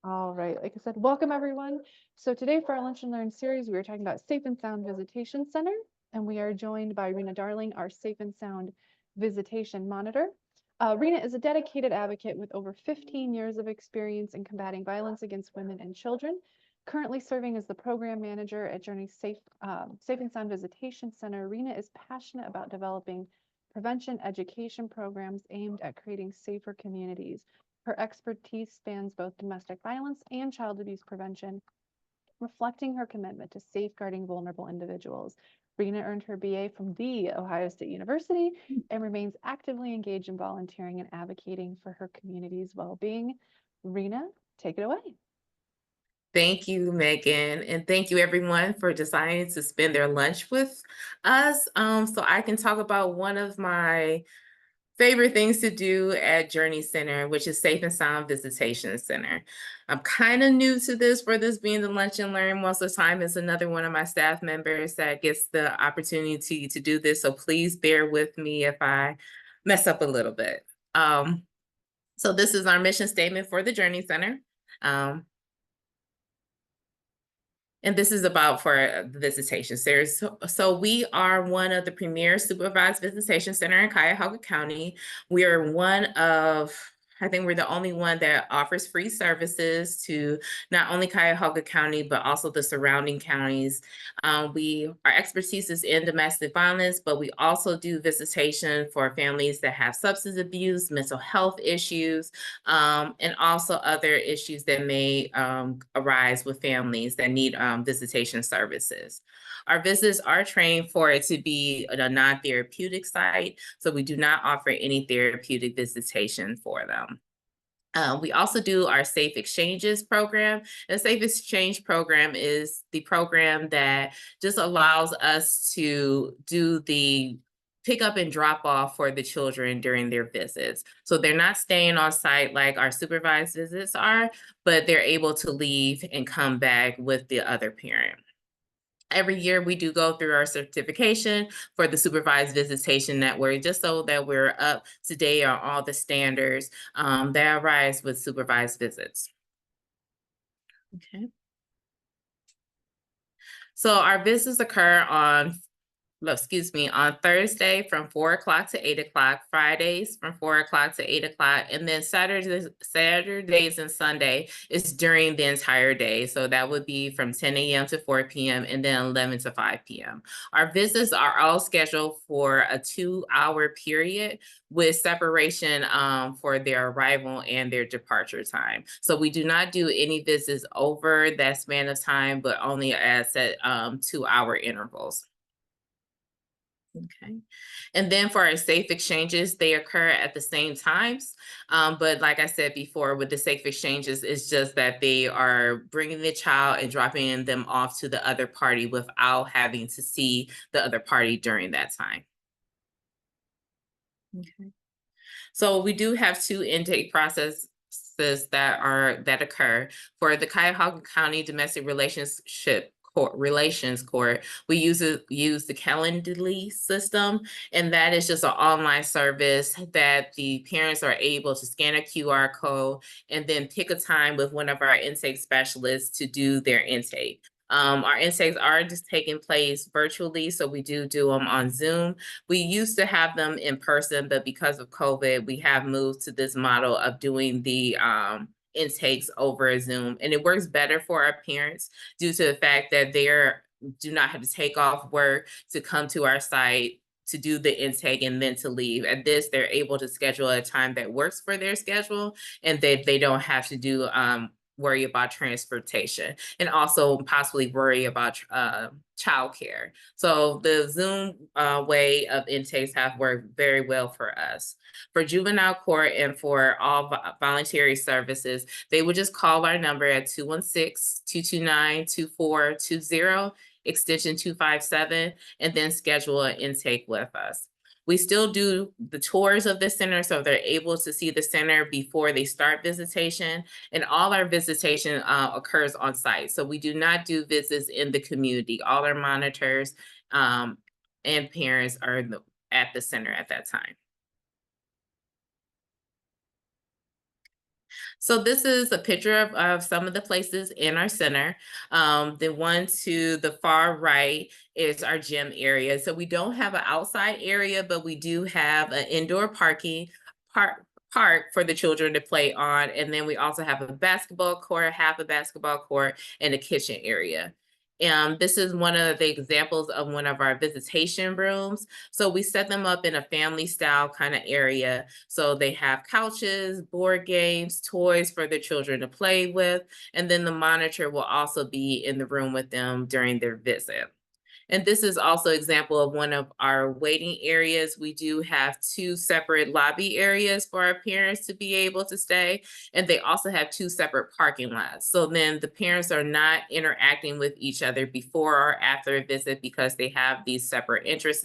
All right, like I said, welcome everyone. So today for our Lunch and Learn series, we are talking about Safe and Sound Visitation Center, and we are joined by Rena Darling, our Safe and Sound Visitation Monitor. Rena is a dedicated advocate with over 15 years of experience in combating violence against women and children, currently serving as the program manager at Journey's Safe and Sound Visitation Center. Rena is passionate about developing prevention education programs aimed at creating safer communities. Her expertise spans both domestic violence and child abuse prevention, reflecting her commitment to safeguarding vulnerable individuals. Rena earned her BA from The Ohio State University and remains actively engaged in volunteering and advocating for her community's well-being. Rena, take it away. Thank you, Megan, and thank you everyone for deciding to spend their lunch with us. So I can talk about one of my favorite things to do at Journey Center, which is Safe and Sound Visitation Center. I'm kind of new to this, for this being the Lunch and Learn. Most of the time, it's another one of my staff members that gets the opportunity to do this. So please bear with me if I mess up a little bit. So this is our mission statement for the Journey Center. And this is about for visitation centers. So we are one of the premier supervised visitation center in Cuyahoga County. We are one of, I think we're the only one that offers free services to not only Cuyahoga County, but also the surrounding counties. Our expertise is in domestic violence, but we also do visitation for families that have substance abuse, mental health issues, and also other issues that may arise with families that need visitation services. Our visits are trained for it to be a non-therapeutic site, so we do not offer any therapeutic visitation for them. We also do our Safe Exchanges program. The Safe Exchange program is the program that just allows us to do the pick up and drop off for the children during their visits. So they're not staying on site like our supervised visits are, but they're able to leave and come back with the other parent. Every year we do go through our certification for the Supervised Visitation Network, just so that we're up to date on all the standards that arise with supervised visits. Okay. So our visits occur on Thursday from 4 o'clock to 8 o'clock, Fridays from 4 o'clock to 8 o'clock, and then Saturdays and Sunday is during the entire day. So that would be from 10 a.m. to 4 p.m. and then 11 to 5 p.m. Our visits are all scheduled for a 2-hour period with separation for their arrival and their departure time. So we do not do any visits over that span of time, but only at 2-hour intervals. Okay. And then for our safe exchanges, they occur at the same times. But like I said before, with the safe exchanges, it's just that they are bringing the child and dropping them off to the other party without having to see the other party during that time. Okay. So we do have 2 intake processes that occur for the Cuyahoga County Domestic Relations Court. We use the Calendly system, and that is just an online service that the parents are able to scan a QR code and then pick a time with one of our intake specialists to do their intake. Our intakes are just taking place virtually, so we do them on Zoom. We used to have them in person, but because of COVID, we have moved to this model of doing the intakes over Zoom, and it works better for our parents due to the fact that they do not have to take off work to come to our site to do the intake and then to leave. At this, they're able to schedule a time that works for their schedule, and they don't have to do worry about transportation, and also possibly worry about childcare. So the Zoom way of intakes have worked very well for us. For juvenile court and for all voluntary services, they would just call our number at 216-229-2420, extension 257, and then schedule an intake with us. We still do the tours of the center, so they're able to see the center before they start visitation, and all our visitation occurs on site. So we do not do visits in the community. All our monitors and parents are at the center at that time. So this is a picture of some of the places in our center. The one to the far right is our gym area. So we don't have an outside area, but we do have an indoor park for the children to play on. And then we also have a basketball court, half a basketball court, and a kitchen area. This is one of the examples of one of our visitation rooms. So we set them up in a family style kind of area. So they have couches, board games, toys for the children to play with. And then the monitor will also be in the room with them during their visit. And this is also example of one of our waiting areas. We do have 2 separate lobby areas for our parents to be able to stay. And they also have 2 separate parking lots. So then the parents are not interacting with each other before or after a visit because they have these separate interests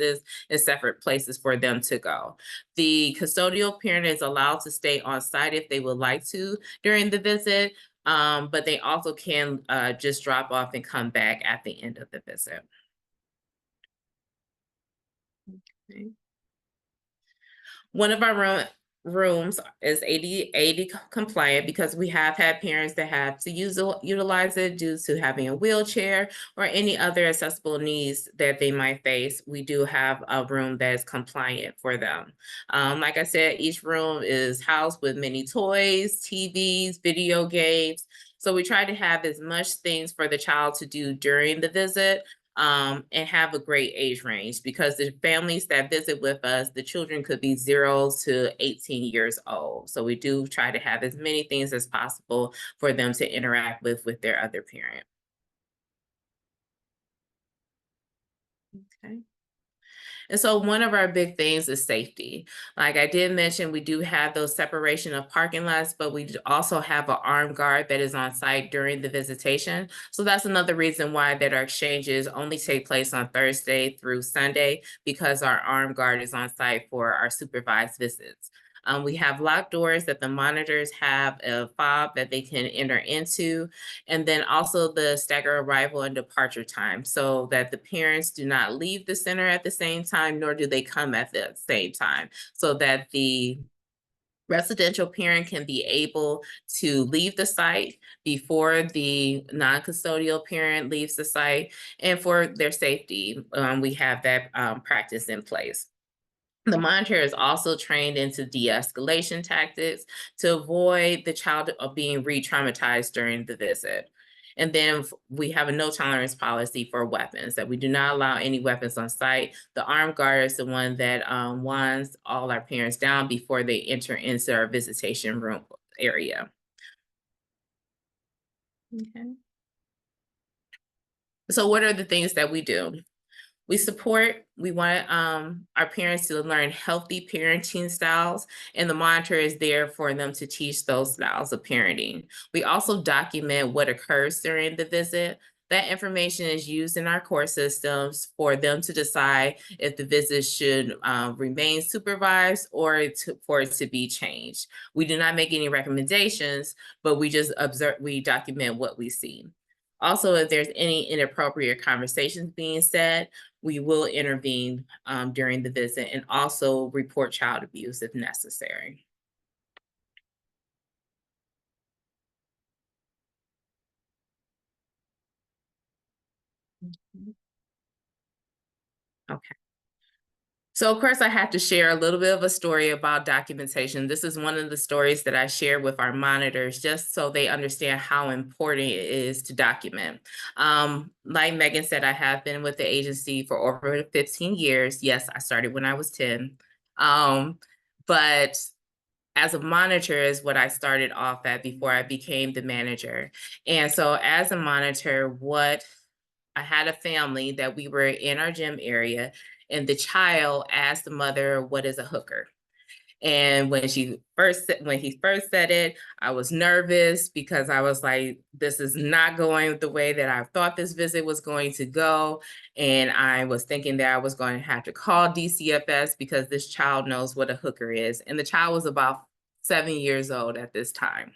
and separate places for them to go. The custodial parent is allowed to stay on site if they would like to during the visit. But they also can just drop off and come back at the end of the visit. Okay. One of our rooms is ADA compliant because we have had parents that have to utilize it due to having a wheelchair or any other accessible needs that they might face. We do have a room that is compliant for them. Like I said, each room is housed with many toys, TVs, video games. So we try to have as much things for the child to do during the visit, and have a great age range, because the families that visit with us, the children could be 0 to 18 years old. So we do try to have as many things as possible for them to interact with their other parent. Okay. And so one of our big things is safety. Like I did mention, we do have those separation of parking lots, but we also have an armed guard that is on site during the visitation. So that's another reason why that our exchanges only take place on Thursday through Sunday, because our armed guard is on site for our supervised visits. We have locked doors that the monitors have a fob that they can enter into, and then also the staggered arrival and departure time, so that the parents do not leave the center at the same time, nor do they come at the same time, so that the residential parent can be able to leave the site before the non-custodial parent leaves the site. And for their safety, we have that practice in place. The monitor is also trained into de-escalation tactics to avoid the child being re-traumatized during the visit. And then we have a no tolerance policy for weapons, that we do not allow any weapons on site. The armed guard is the one that wands all our parents down before they enter into our visitation room area. Okay. So what are the things that we do? We want our parents to learn healthy parenting styles, and the monitor is there for them to teach those styles of parenting. We also document what occurs during the visit. That information is used in our core systems for them to decide if the visit should remain supervised or for it to be changed. We do not make any recommendations, but we just observe, we document what we see. Also, if there's any inappropriate conversations being said, we will intervene during the visit, and also report child abuse if necessary. Okay. So of course I have to share a little bit of a story about documentation. This is one of the stories that I share with our monitors, just so they understand how important it is to document. Like Megan said, I have been with the agency for over 15 years. Yes, I started when I was 10. But as a monitor is what I started off at before I became the manager. And so as a monitor, I had a family that we were in our gym area, and the child asked the mother, "What is a hooker?" And when he first said it, I was nervous because I was like, this is not going the way that I thought this visit was going to go. And I was thinking that I was going to have to call DCFS because this child knows what a hooker is. And the child was about 7 years old at this time.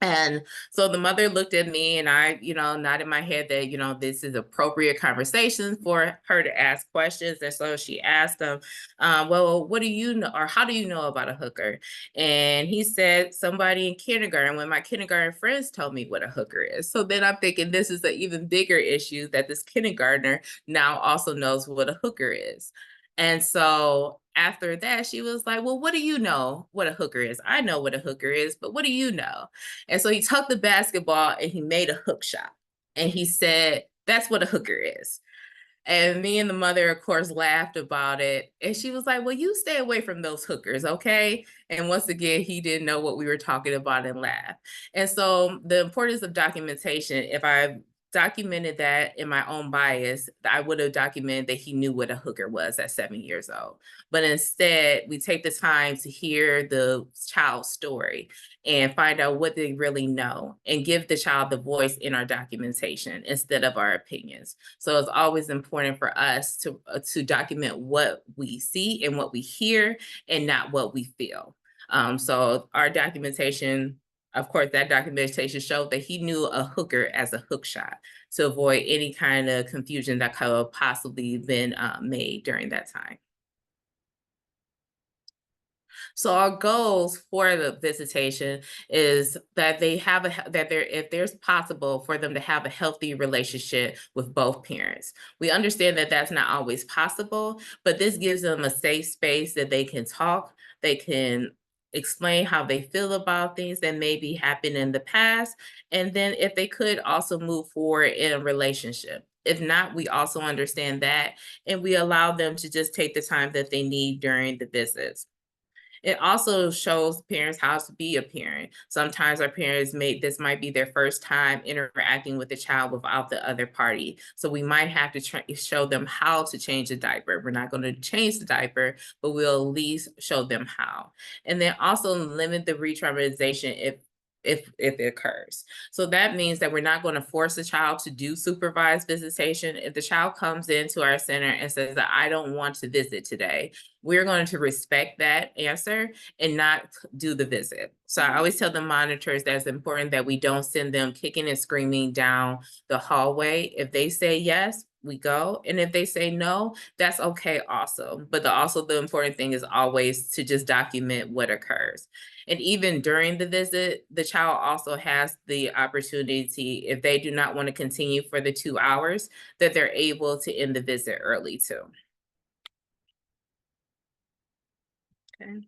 And so the mother looked at me and I, nodded my head that, this is appropriate conversation for her to ask questions. And so she asked him, well, what do you know, or how do you know about a hooker? And he said, somebody in kindergarten, when my kindergarten friends told me what a hooker is. So then I'm thinking this is an even bigger issue that this kindergartner now also knows what a hooker is. And so after that, she was like, well, what do you know what a hooker is? I know what a hooker is, but what do you know? And so he took the basketball and he made a hook shot. And he said, that's what a hooker is. And me and the mother, of course, laughed about it. And she was like, well, you stay away from those hookers, okay? And once again, he didn't know what we were talking about and laughed. And so the importance of documentation, if I documented that in my own bias, I would have documented that he knew what a hooker was at 7 years old. But instead, we take the time to hear the child's story and find out what they really know and give the child the voice in our documentation instead of our opinions. So it's always important for us to document what we see and what we hear and not what we feel. So our documentation, of course, that documentation showed that he knew a hooker as a hook shot to avoid any kind of confusion that could have possibly been made during that time. So our goals for the visitation is that they have if there's possible for them to have a healthy relationship with both parents. We understand that that's not always possible, but this gives them a safe space that they can talk, they can explain how they feel about things that maybe happened in the past, and then if they could also move forward in a relationship. If not, we also understand that, and we allow them to just take the time that they need during the visits. It also shows parents how to be a parent. Sometimes our parents this might be their first time interacting with the child without the other party. So we might have to show them how to change the diaper. We're not going to change the diaper, but we'll at least show them how. And then also limit the re-traumatization if it occurs. So that means that we're not going to force the child to do supervised visitation. If the child comes into our center and says that I don't want to visit today, we're going to respect that answer and not do the visit. So I always tell the monitors that it's important that we don't send them kicking and screaming down the hallway. If they say yes, we go. And if they say no, that's okay also. But the important thing is always to just document what occurs. And even during the visit, the child also has the opportunity, if they do not want to continue for the 2 hours, that they're able to end the visit early too. Okay.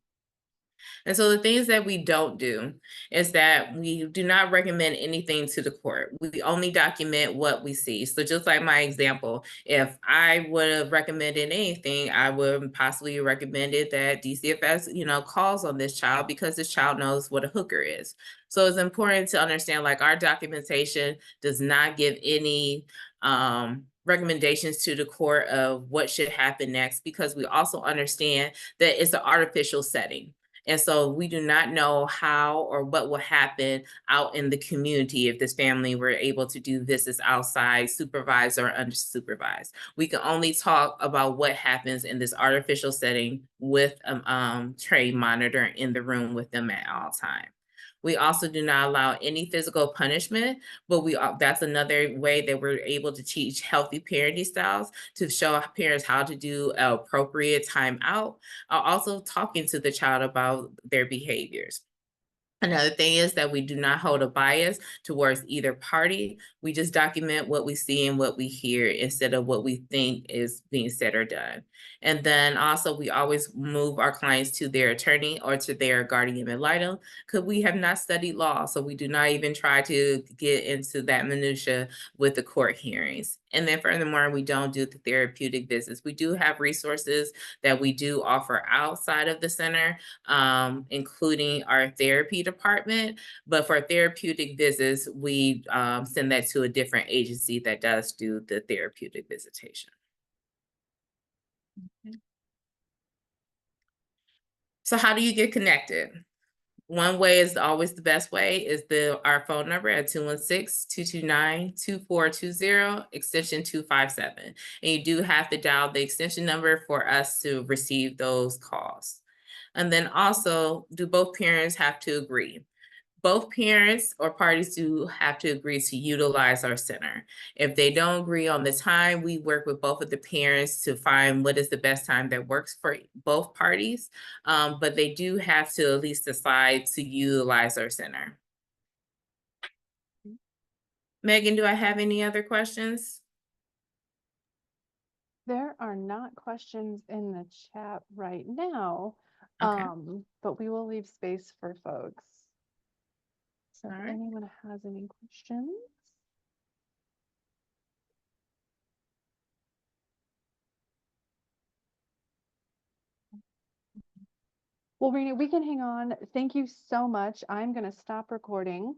And so the things that we don't do is that we do not recommend anything to the court. We only document what we see. So just like my example, if I would have recommended anything, I would possibly recommended that DCFS, calls on this child because this child knows what a hooker is. So it's important to understand, like, our documentation does not give any recommendations to the court of what should happen next, because we also understand that it's an artificial setting. And so we do not know how or what will happen out in the community if this family were able to do visits outside, supervised or unsupervised. We can only talk about what happens in this artificial setting with a trained monitor in the room with them at all times. We also do not allow any physical punishment, but that's another way that we're able to teach healthy parenting styles, to show parents how to do an appropriate time out, also talking to the child about their behaviors. Another thing is that we do not hold a bias towards either party. We just document what we see and what we hear instead of what we think is being said or done. And then also we always move our clients to their attorney or to their guardian ad litem, because we have not studied law. So we do not even try to get into that minutia with the court hearings. And then furthermore, we don't do the therapeutic visits. We do have resources that we do offer outside of the center, including our therapy department. But for therapeutic visits, we send that to a different agency that does do the therapeutic visitation. Okay. So how do you get connected? One way is always the best way is our phone number at 216-229-2420, extension 257. And you do have to dial the extension number for us to receive those calls. And then also, do both parents have to agree? both parents or parties do have to agree to utilize our center. If they don't agree on the time, we work with both of the parents to find what is the best time that works for both parties. But they do have to at least decide to utilize our center. Megan, do I have any other questions? There are not questions in the chat right now, Okay. but we will leave space for folks. So All if right. anyone has any questions. Well, Rena, we can hang on. Thank you so much. I'm going to stop recording.